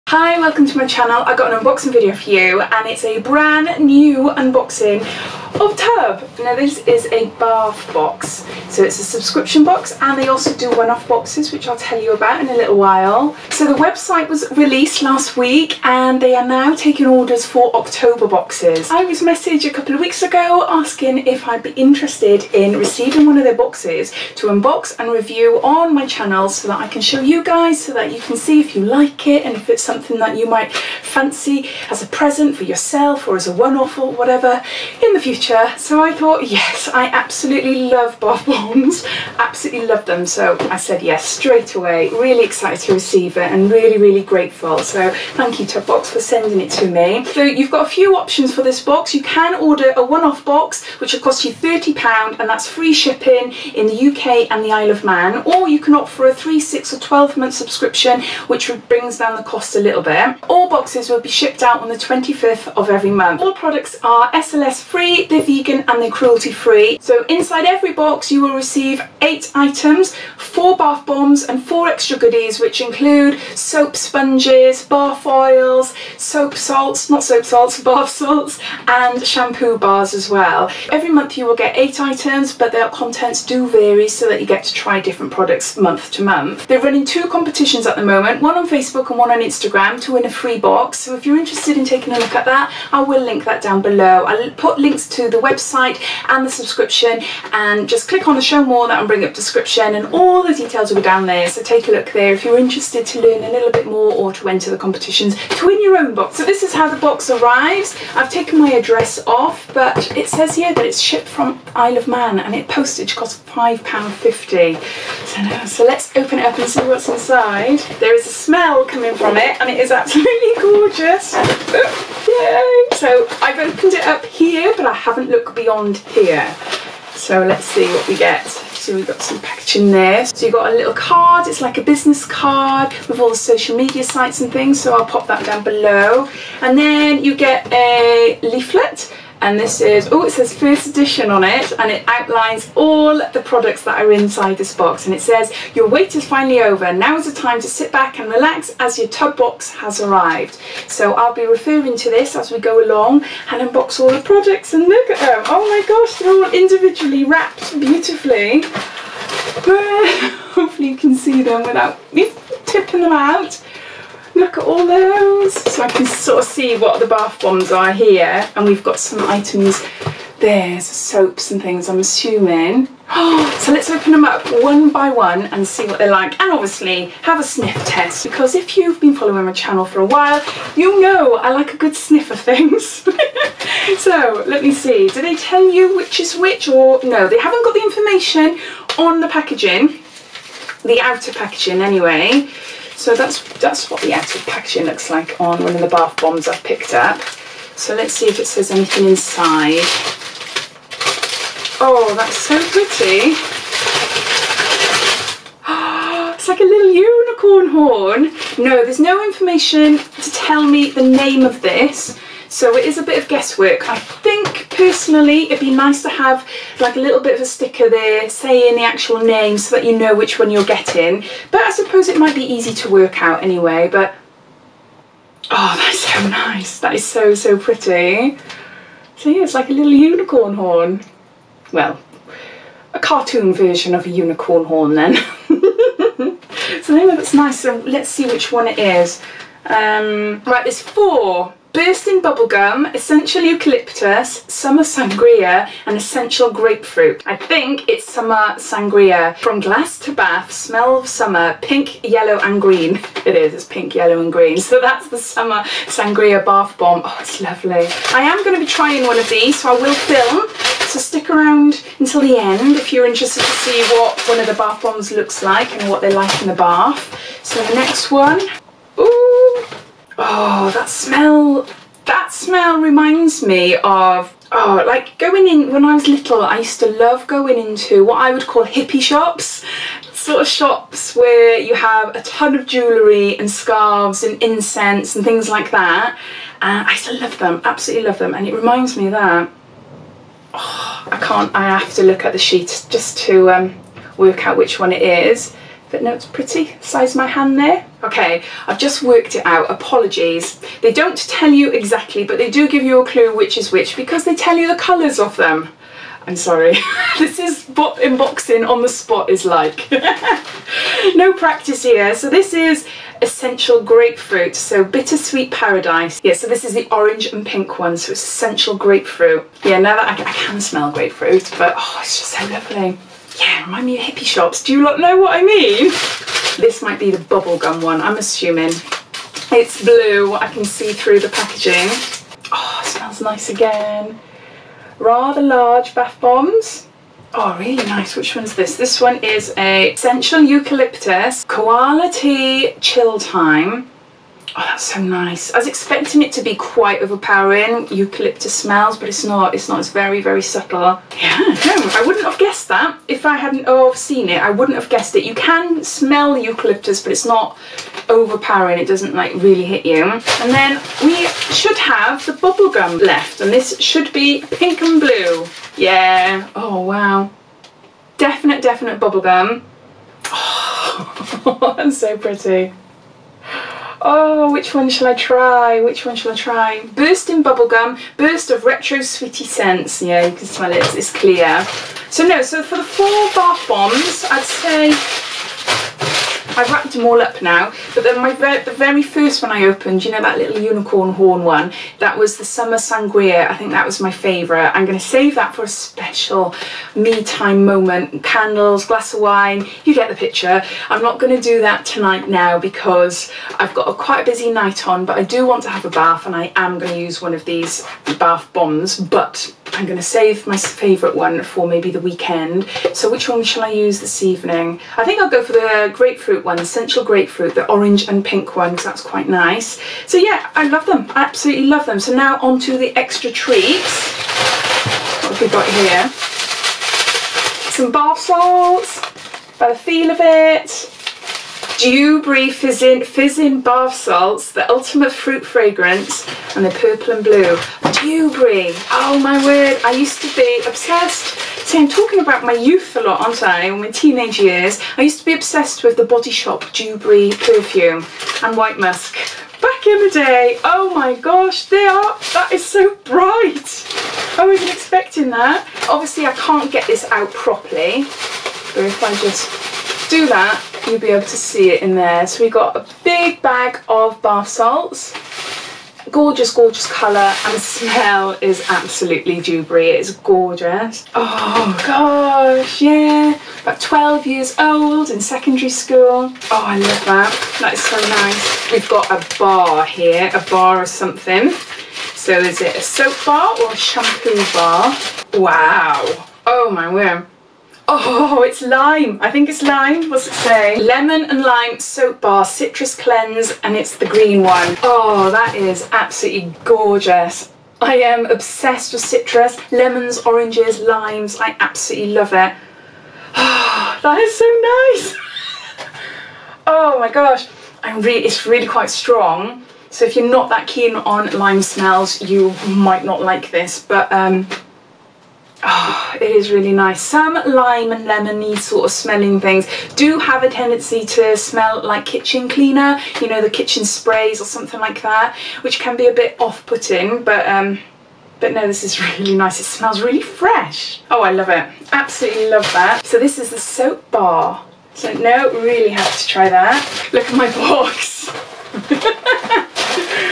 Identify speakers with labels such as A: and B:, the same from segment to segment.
A: Hi, welcome to my channel. I got an unboxing video for you and it's a brand new unboxing of Tub. Now this is a bath box, so it's a subscription box and they also do one-off boxes which I'll tell you about in a little while. So the website was released last week and they are now taking orders for October boxes. I was messaged a couple of weeks ago asking if I'd be interested in receiving one of their boxes to unbox and review on my channel so that I can show you guys, so that you can see if you like it and if it's something that you might fancy as a present for yourself or as a one-off or whatever in the future. So I thought, yes, I absolutely love bath bombs, absolutely love them. So I said yes straight away. Really excited to receive it and really grateful. So thank you Tubbox for sending it to me. So you've got a few options for this box. You can order a one-off box which will cost you £30 and that's free shipping in the UK and the Isle of Man, or you can opt for a 3, 6 or 12-month subscription which brings down the cost a little bit. All boxes will be shipped out on the 25th of every month. All products are SLS free, they're vegan and they're cruelty free. So inside every box you will receive 8 items, 4 bath bombs and 4 extra goodies which include soap sponges, bath oils, soap salts, not soap salts, bath salts, and shampoo bars as well. Every month you will get 8 items, but their contents do vary so that you get to try different products month to month. They're running 2 competitions at the moment, one on Facebook and one on Instagram, to win a free box. So if you're interested in taking a look at that, I will link that down below. I'll put links to the website and the subscription, and just click on the show more, that will bring up description and all the details will be down there. So take a look there if you're interested to learn a little bit more or to enter the competitions to win your own box. So this is how the box arrives. I've taken my address off, but it says here that it's shipped from Isle of Man and it postage costs £5.50. So let's open it up and see what's inside. There is a smell coming from it and it is absolutely gorgeous. Yay! So I've opened it up here, but I haven't looked beyond here. So let's see what we get. So we've got some packaging there. So you've got a little card, it's like a business card with all the social media sites and things, so I'll pop that down below. And then you get a leaflet. And this is, oh, it says first edition on it, and it outlines all the products that are inside this box. And it says, your wait is finally over. Now is the time to sit back and relax as your tub box has arrived. So I'll be referring to this as we go along and unbox all the products, and look at them. Oh my gosh, they're all individually wrapped beautifully. Hopefully you can see them without me tipping them out. Look at all those. So I can sort of see what the bath bombs are here, and we've got some items there, soaps and things, I'm assuming. So let's open them up one by one and see what they're like, and obviously have a sniff test, because if you've been following my channel for a while, you know I like a good sniff of things. So let me see, do they tell you which is which, or no, they haven't got the information on the packaging, the outer packaging anyway. So that's what the outer packaging looks like on one of the bath bombs I've picked up. So let's see if it says anything inside. Oh, that's so pretty. It's like a little unicorn horn. No, there's no information to tell me the name of this. So it is a bit of guesswork. I think personally it'd be nice to have like a little bit of a sticker there saying the actual name so that you know which one you're getting. But I suppose it might be easy to work out anyway. But oh, that's so nice. That is so pretty. So yeah, it's like a little unicorn horn. Well, a cartoon version of a unicorn horn then. So anyway, that's nice. So let's see which one it is. Right, there's 4. Bursting bubblegum, essential eucalyptus, summer sangria, and essential grapefruit. I think it's summer sangria. From glass to bath, smell of summer, pink, yellow and green. It is, it's pink, yellow and green. So that's the summer sangria bath bomb. Oh, it's lovely. I am going to be trying one of these, so I will film. So stick around until the end if you're interested to see what one of the bath bombs looks like and what they're like in the bath. So the next one. Ooh. Oh, that smell reminds me of, oh, like going in, when I was little, I used to love going into what I would call hippie shops, sort of shops where you have a ton of jewellery and scarves and incense and things like that. And I used to love them, absolutely love them, and it reminds me of that. Oh, I have to look at the sheet just to work out which one it is. But no, it's pretty, size of my hand there. Okay, I've just worked it out, apologies. They don't tell you exactly, but they do give you a clue which is which because they tell you the colours of them. I'm sorry, this is what unboxing on the spot is like. No practice here. So this is Essential Grapefruit, so Bittersweet Paradise. Yeah, so this is the orange and pink one, so it's Essential Grapefruit. Yeah, now that I can smell grapefruit, but oh, it's just so lovely. Yeah, remind me of hippie shops. Do you lot know what I mean? This might be the bubblegum one, I'm assuming. It's blue, I can see through the packaging. Oh, it smells nice again. Rather large bath bombs. Oh, really nice. Which one's this? This one is a Essential Eucalyptus Koala Tea Chill Time. Oh, that's so nice. I was expecting it to be quite overpowering, eucalyptus smells, but it's not. It's not. It's very, very subtle. Yeah, no, I wouldn't have guessed that. If I hadn't seen it, I wouldn't have guessed it. You can smell the eucalyptus, but it's not overpowering. It doesn't like really hit you. And then we should have the bubblegum left, and this should be pink and blue. Yeah. Oh, wow. Definite bubblegum. Oh, that's so pretty. Oh, which one shall I try? Which one shall I try? Bursting bubblegum, burst of retro sweetie scents. Yeah, you can smell it, it's clear. So no, so for the 4 bath bombs, I'd say I've wrapped them all up now, but then the very first one I opened, you know, that little unicorn horn one, that was the Summer Sangria. I think that was my favourite. I'm going to save that for a special me time moment. Candles, glass of wine, you get the picture. I'm not going to do that tonight now because I've got quite a busy night on, but I do want to have a bath and I am going to use one of these bath bombs, but I'm going to save my favourite one for maybe the weekend. So which one shall I use this evening? I think I'll go for the grapefruit one, Essential Grapefruit, the orange and pink one, because that's quite nice. So yeah, I love them. I absolutely love them. So now on to the extra treats. What have we got here? Some bath salts, by the feel of it. Dewberry Fizzin' Bath Salts, the ultimate fruit fragrance, and they're purple and blue. Dewberry, oh my word, I used to be obsessed. See, I'm talking about my youth a lot, aren't I, or my teenage years. I used to be obsessed with the Body Shop Dewberry perfume and White Musk. Back in the day, oh my gosh, that is so bright. I wasn't expecting that. Obviously I can't get this out properly, but if I just do that, you'll be able to see it in there. So we got a big bag of bath salts. Gorgeous colour, and the smell is absolutely Dewberry. It is gorgeous. Oh gosh, yeah. About 12 years old in secondary school. Oh, I love that. That is so nice. We've got a bar here, a bar of something. So is it a soap bar or a shampoo bar? Wow. Oh my word. Oh, it's lime. I think it's lime. What's it say? Lemon and lime soap bar citrus cleanse, and it's the green one. Oh, that is absolutely gorgeous. I am obsessed with citrus, lemons, oranges, limes. I absolutely love it. Oh, that is so nice. Oh my gosh. It's really quite strong. So if you're not that keen on lime smells, you might not like this, but oh, it is really nice. Some lime and lemony sort of smelling things do have a tendency to smell like kitchen cleaner, you know, the kitchen sprays or something like that, which can be a bit off-putting, but no, this is really nice. It smells really fresh. Oh, I love it. Absolutely love that. So this is the soap bar. So no, really have to try that. Look at my box.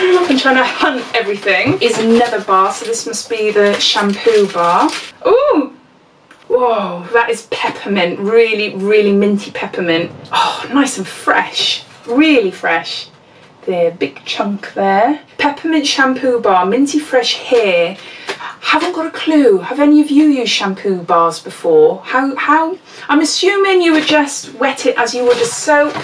A: I'm trying to hunt everything. Is another bar, so this must be the shampoo bar. Ooh! Whoa, that is peppermint. Really minty peppermint. Oh, nice and fresh. Really fresh. There, big chunk there. Peppermint shampoo bar, minty fresh hair. Haven't got a clue. Have any of you used shampoo bars before? How? I'm assuming you would just wet it as you would a soap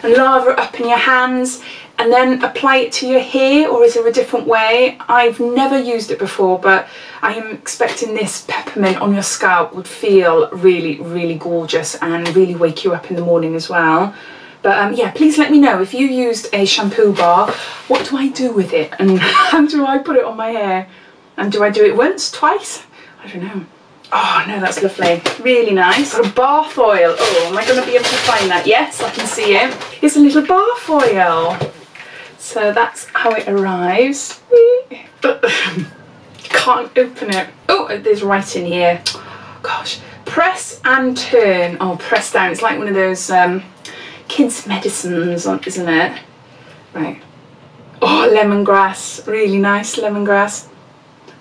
A: and lather it up in your hands and then apply it to your hair, or is there a different way? I've never used it before, but I am expecting this peppermint on your scalp would feel really gorgeous and really wake you up in the morning as well. But yeah, please let me know if you used a shampoo bar, what do I do with it and how do I put it on my hair? And do I do it once, twice? I don't know. Oh no, that's lovely. Really nice. Got a bath oil. Oh, am I going to be able to find that? Yes, I can see it. It's a little bath oil. So that's how it arrives. Can't open it. Oh, there's writing here. Gosh. Press and turn. Oh, press down. It's like one of those kids' medicines, isn't it? Right. Oh, lemongrass. Really nice lemongrass.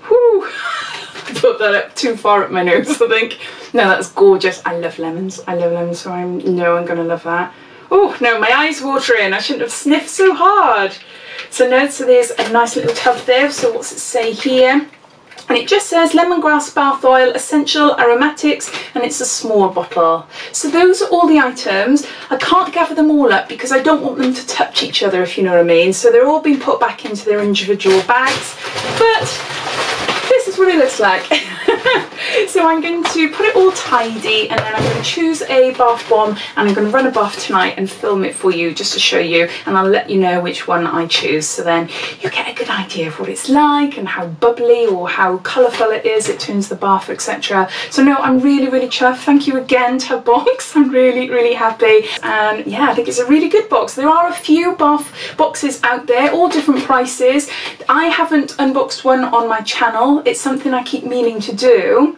A: Whoo! I put that up too far up my nose, I think. No, that's gorgeous. I love lemons. I love lemons, so I know I'm going to love that. Oh, no, my eye's watering. I shouldn't have sniffed so hard. So no, so there's a nice little tub there. So what's it say here? And it just says lemongrass bath oil, essential aromatics, and it's a small bottle. So those are all the items. I can't gather them all up because I don't want them to touch each other, if you know what I mean. So they're all being put back into their individual bags. But this is what it looks like. So I'm going to put it all tidy, and then I'm going to choose a bath bomb, and I'm going to run a bath tonight and film it for you just to show you, and I'll let you know which one I choose, so then you get a good idea of what it's like and how bubbly or how colourful it is, it turns the bath, etc. So no, I'm really chuffed. Thank you again, Tub Box. I'm really happy, and yeah, I think it's a really good box. There are a few bath boxes out there, all different prices. I haven't unboxed one on my channel. It's something I keep meaning to do.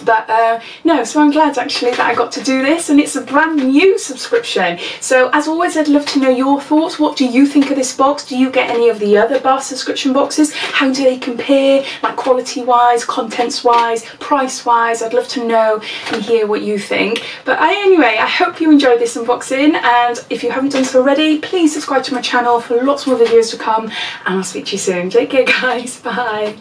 A: But no, so I'm glad actually that I got to do this, and it's a brand new subscription. So as always, I'd love to know your thoughts. What do you think of this box? Do you get any of the other bath subscription boxes? How do they compare, like quality wise, contents wise, price wise? I'd love to know and hear what you think. But anyway, I hope you enjoyed this unboxing, and if you haven't done so already, please subscribe to my channel for lots more videos to come, and I'll speak to you soon. Take care guys, bye.